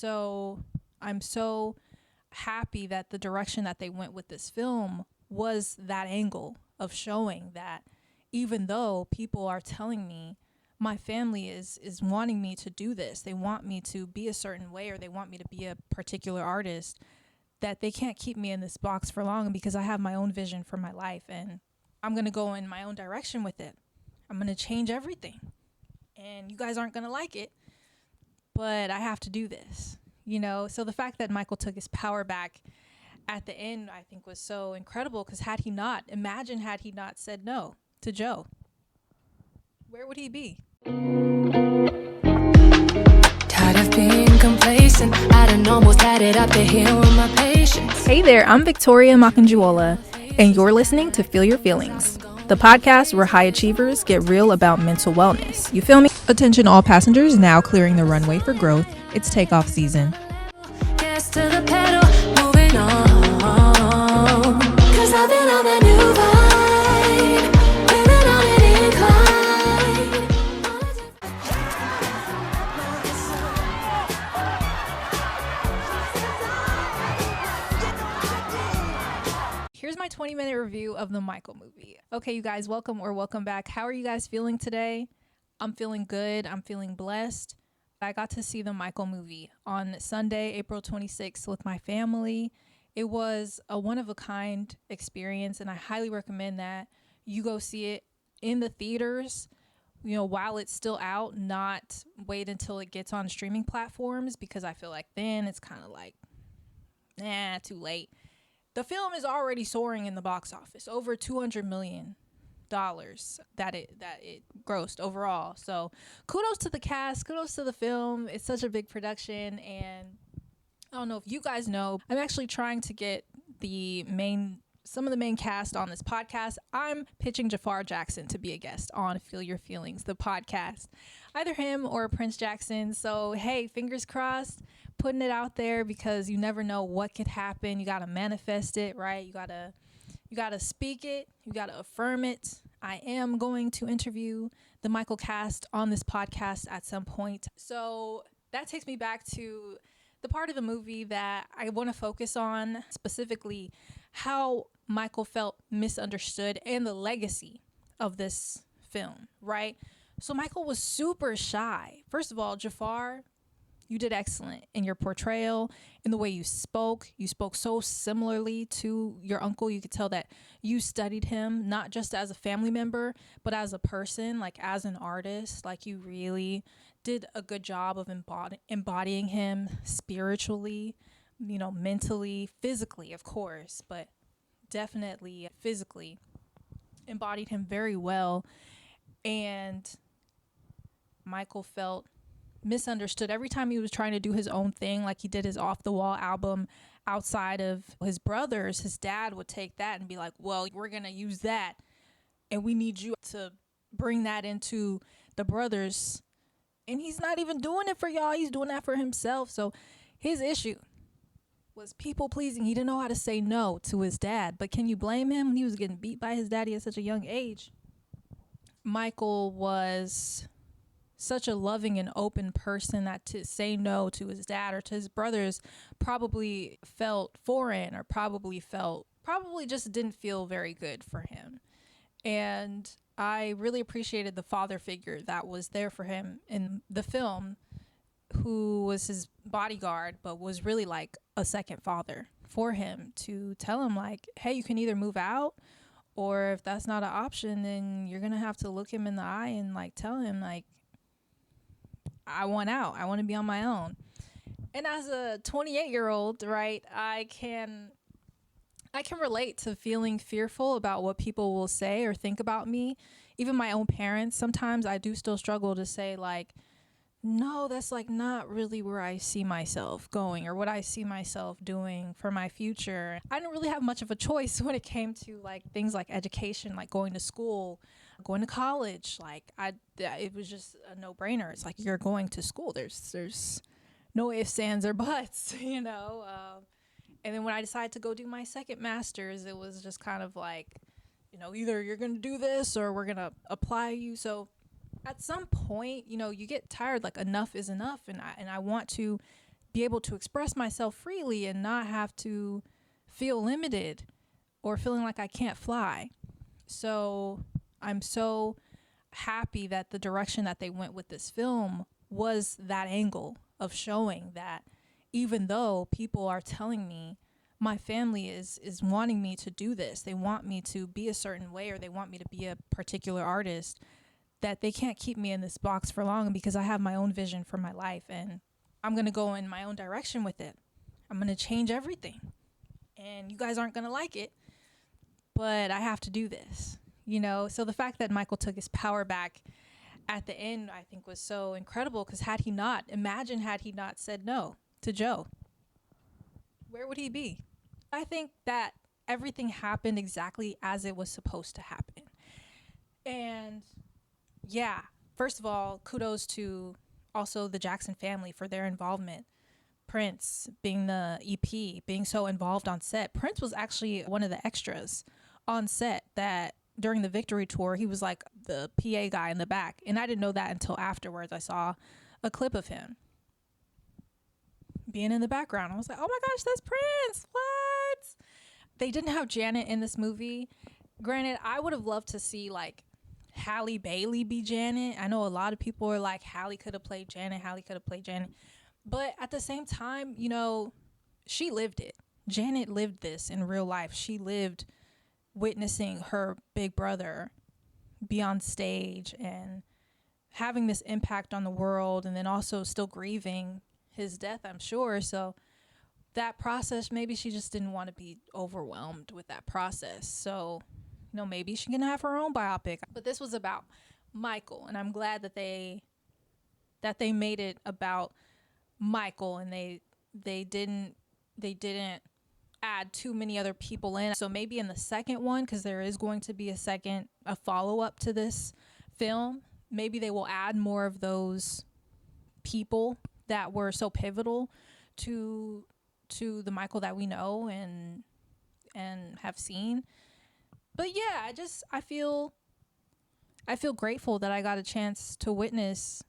I'm so happy that the direction that they went with this film was that angle of showing that even though people are telling me, my family is wanting me to do this, they want me to be a certain way, or they want me to be a particular artist, that they can't keep me in this box for long, because I have my own vision for my life and I'm going to go in my own direction with it. I'm going to change everything. And you guys aren't going to like it, but I have to do this, So the fact that Michael took his power back at the end, I think, was so incredible, because had he not said no to Joe, where would he be? Tired of being complacent, I done almost had it up to here with my patience. Hey there, I'm Victoria Makanjuola, and you're listening to Feel Your Feelings, the podcast where high achievers get real about mental wellness. You feel me? Attention all passengers, now clearing the runway for growth. It's takeoff season. Gas to the pedal, moving on. 'Cause I've been on a new vibe, living on an incline. Here's my 20-minute review of the Michael movie. Okay, you guys, welcome back. How are you guys feeling today? I'm feeling good. I'm feeling blessed. I got to see the Michael movie on Sunday, April 26th with my family. It was a one-of-a-kind experience, and I highly recommend that you go see it in the theaters, while it's still out, not wait until it gets on streaming platforms, because I feel like then it's kind of like, too late. The film is already soaring in the box office, over $200 million that it grossed overall. So kudos to the cast, kudos to the film. It's such a big production, and I don't know if you guys know, I'm actually trying to get some of the main cast on this podcast. I'm pitching Jaafar Jackson to be a guest on Feel Your Feelings, the podcast. Either him or Prince Jackson. So hey, fingers crossed, putting it out there, because you never know what could happen. You got to manifest it, right? You got to speak it. You got to affirm it. I am going to interview the Michael cast on this podcast at some point. So that takes me back to the part of the movie that I want to focus on, specifically how Michael felt misunderstood and the legacy of this film, right? So Michael was super shy. First of all, Jaafar, you did excellent in your portrayal, in the way you spoke. You spoke so similarly to your uncle. You could tell that you studied him, not just as a family member, but as a person, like as an artist. Like you really did a good job of embodying him spiritually, mentally, physically, of course, but definitely physically embodied him very well. And Michael felt misunderstood every time he was trying to do his own thing, like he did his Off the Wall album outside of his brothers. His dad would take that and be like, well, we're gonna use that and we need you to bring that into the brothers, and he's not even doing it for y'all, he's doing that for himself. So his issue was people pleasing. He didn't know how to say no to his dad, but can you blame him when he was getting beat by his daddy at such a young age? Michael was such a loving and open person that to say no to his dad or to his brothers probably felt foreign, or probably just didn't feel very good for him. And I really appreciated the father figure that was there for him in the film, who was his bodyguard, but was really like a second father for him, to tell him like, hey, you can either move out, or if that's not an option, then you're gonna have to look him in the eye and like tell him like, I want out. I want to be on my own. And as a 28-year-old, right, I can relate to feeling fearful about what people will say or think about me. Even my own parents, sometimes I do still struggle to say like, no, that's like not really where I see myself going or what I see myself doing for my future. I didn't really have much of a choice when it came to like things like education, like going to school, going to college. Like it was just a no-brainer. It's like, you're going to school. There's no ifs, ands, or buts, And then when I decided to go do my second master's, it was just kind of like, either you're going to do this or we're going to apply you. So at some point, you get tired, like enough is enough. And I want to be able to express myself freely and not have to feel limited or feeling like I can't fly. So I'm so happy that the direction that they went with this film was that angle of showing that even though people are telling me, my family is wanting me to do this, they want me to be a certain way, or they want me to be a particular artist, that they can't keep me in this box for long, because I have my own vision for my life and I'm going to go in my own direction with it. I'm going to change everything. And you guys aren't going to like it, but I have to do this, you know? So the fact that Michael took his power back at the end, I think was so incredible, because had he not said no to Joe, where would he be? I think that everything happened exactly as it was supposed to happen. And yeah, first of all, kudos to also the Jackson family for their involvement. Prince being the EP, being so involved on set. Prince was actually one of the extras on set that during the Victory Tour, he was like the PA guy in the back. And I didn't know that until afterwards. I saw a clip of him being in the background. I was like, oh my gosh, that's Prince. What? They didn't have Janet in this movie. Granted, I would have loved to see like Halle Bailey be Janet. I know a lot of people are like, Halle could have played Janet. But at the same time, you know, she lived it. Janet lived this in real life. She lived witnessing her big brother be on stage and having this impact on the world, and then also still grieving his death, I'm sure. So that process, maybe she just didn't want to be overwhelmed with that process. So, you know, maybe she can have her own biopic. But this was about Michael, and I'm glad that they made it about Michael, and they didn't add too many other people in. So maybe in the second one, because there is going to be a follow-up to this film, maybe they will add more of those people that were so pivotal to the Michael that we know and have seen. But yeah, I feel grateful that I got a chance to witness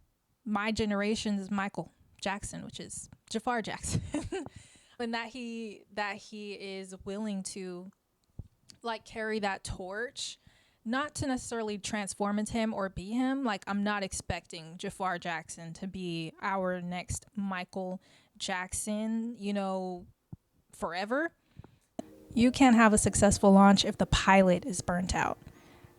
my generation's Michael Jackson, which is Jaafar Jackson. And that he is willing to like carry that torch, not to necessarily transform into him or be him. Like, I'm not expecting Jaafar Jackson to be our next Michael Jackson, you know, forever. You can't have a successful launch if the pilot is burnt out.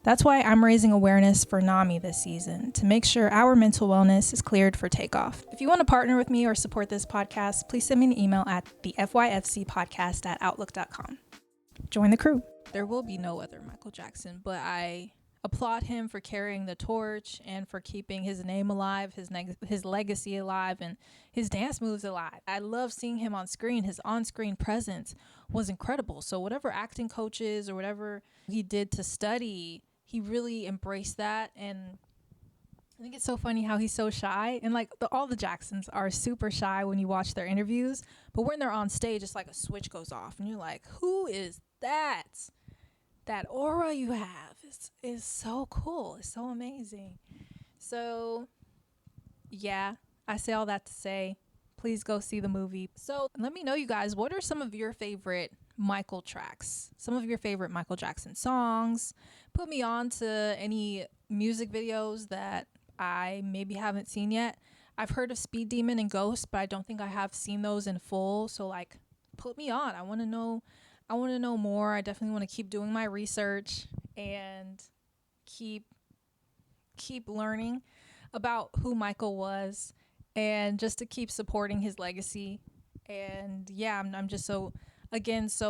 That's why I'm raising awareness for NAMI this season, to make sure our mental wellness is cleared for takeoff. If you want to partner with me or support this podcast, please send me an email at thefyfcpodcast@outlook.com. Join the crew. There will be no other Michael Jackson, but I applaud him for carrying the torch and for keeping his name alive, his legacy alive, and his dance moves alive. I love seeing him on screen. His on-screen presence was incredible. So whatever acting coaches or whatever he did to study, he really embraced that. And I think it's so funny how he's so shy. And like all the Jacksons are super shy when you watch their interviews. But when they're on stage, it's like a switch goes off. And you're like, who is that? That aura you have is so cool. It's so amazing. So, yeah, I say all that to say, please go see the movie. So let me know, you guys, what are some of your favorite Michael tracks? Some of your favorite Michael Jackson songs? Put me on to any music videos that I maybe haven't seen yet. I've heard of Speed Demon and Ghost, but I don't think I have seen those in full. So like, put me on. I want to know more. I definitely want to keep doing my research and keep learning about who Michael was, and just to keep supporting his legacy. And yeah, I'm just so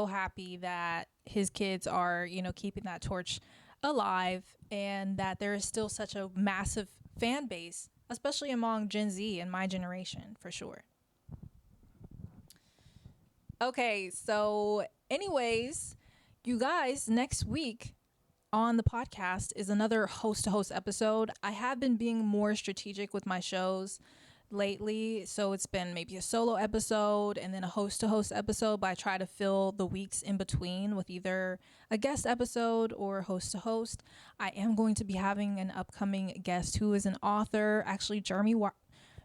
happy that his kids are, you know, keeping that torch alive, and that there is still such a massive fan base, especially among Gen Z and my generation, for sure. Okay, so anyways, you guys, next week on the podcast is another host-to-host episode. I have been being more strategic with my shows lately, so it's been maybe a solo episode and then a host-to-host episode, but I try to fill the weeks in between with either a guest episode or host-to-host. I am going to be having an upcoming guest who is an author, actually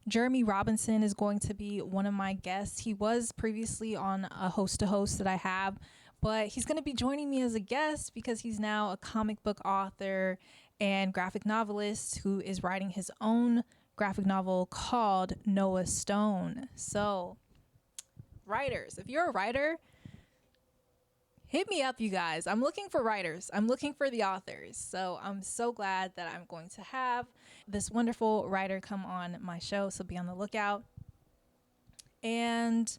Jeremy Robinson is going to be one of my guests. He was previously on a host to host that I have, but he's going to be joining me as a guest because he's now a comic book author and graphic novelist who is writing his own graphic novel called Noah Stone. So, writers, if you're a writer, hit me up, you guys. I'm looking for writers. I'm looking for the authors. So I'm so glad that I'm going to have this wonderful writer come on my show. So be on the lookout. And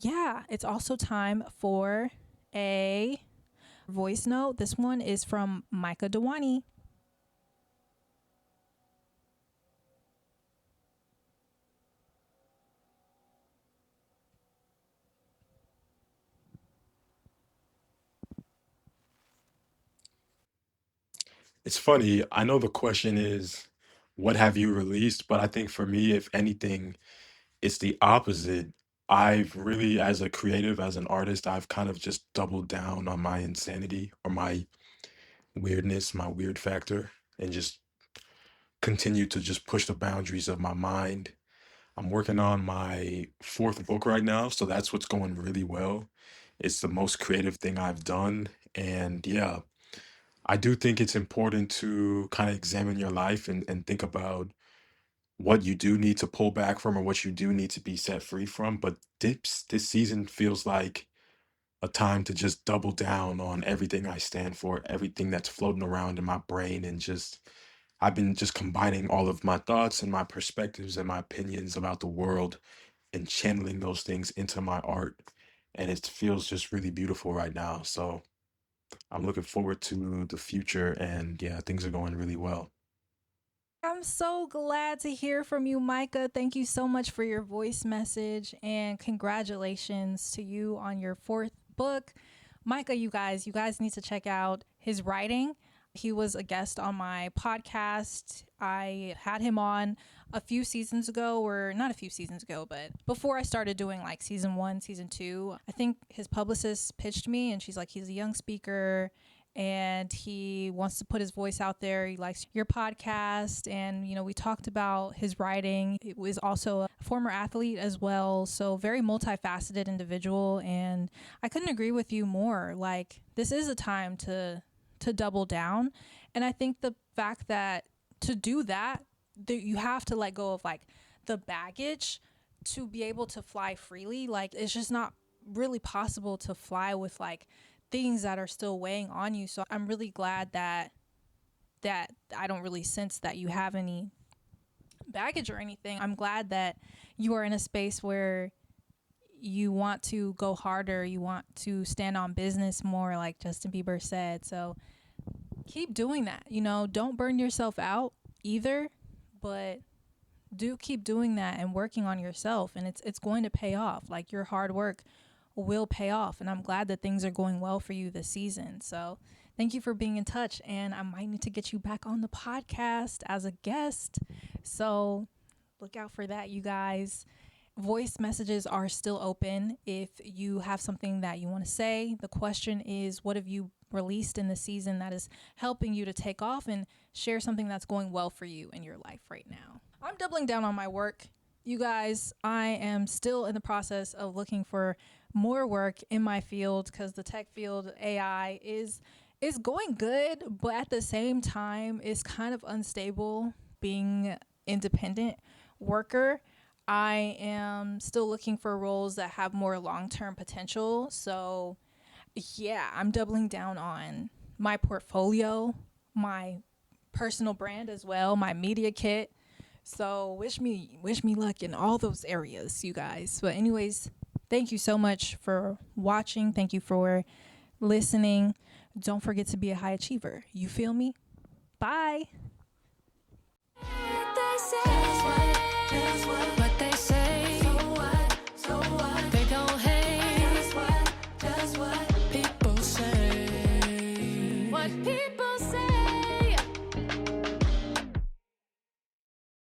yeah, it's also time for a voice note. This one is from Micah Dewani. It's funny. I know the question is, what have you released? But I think for me, if anything, it's the opposite. I've really, as a creative, as an artist, I've kind of just doubled down on my insanity or my weirdness, my weird factor, and just continue to just push the boundaries of my mind. I'm working on my fourth book right now, so that's what's going really well. It's the most creative thing I've done. And yeah, I do think it's important to kind of examine your life and think about what you do need to pull back from or what you do need to be set free from. But this season feels like a time to just double down on everything I stand for, everything that's floating around in my brain, and just I've been just combining all of my thoughts and my perspectives and my opinions about the world and channeling those things into my art. And it feels just really beautiful right now. So I'm looking forward to the future, and yeah, things are going really well. I'm so glad to hear from you, Micah. Thank you so much for your voice message and congratulations to you on your fourth book. Micah, you guys need to check out his writing. He was a guest on my podcast. I had him on a few seasons ago, or not a few seasons ago, but before I started doing like season 1, season 2. I think his publicist pitched me and she's like, he's a young speaker and he wants to put his voice out there. He likes your podcast. And, you know, we talked about his writing. He was also a former athlete as well. So very multifaceted individual. And I couldn't agree with you more. Like, this is a time to double down. And I think the fact that to do that, you have to let go of like the baggage to be able to fly freely. Like, it's just not really possible to fly with like things that are still weighing on you. So I'm really glad that I don't really sense that you have any baggage or anything. I'm glad that you are in a space where you want to go harder, you want to stand on business more, like Justin Bieber said. So keep doing that. You know, don't burn yourself out either, but do keep doing that and working on yourself, and it's going to pay off. Like, your hard work will pay off, and I'm glad that things are going well for you this season. So thank you for being in touch, and I might need to get you back on the podcast as a guest. So look out for that, you guys. Voice messages are still open if you have something that you want to say. The question is, what have you released in the season that is helping you to take off and share something that's going well for you in your life right now? I'm doubling down on my work. You guys, I am still in the process of looking for more work in my field because the tech field, AI, is going good, but at the same time, it's kind of unstable being independent worker. I am still looking for roles that have more long-term potential. So yeah, I'm doubling down on my portfolio, my personal brand as well, my media kit. So wish me luck in all those areas, you guys. But anyways, thank you so much for watching. Thank you for listening. Don't forget to be a high achiever. You feel me? Bye. What they say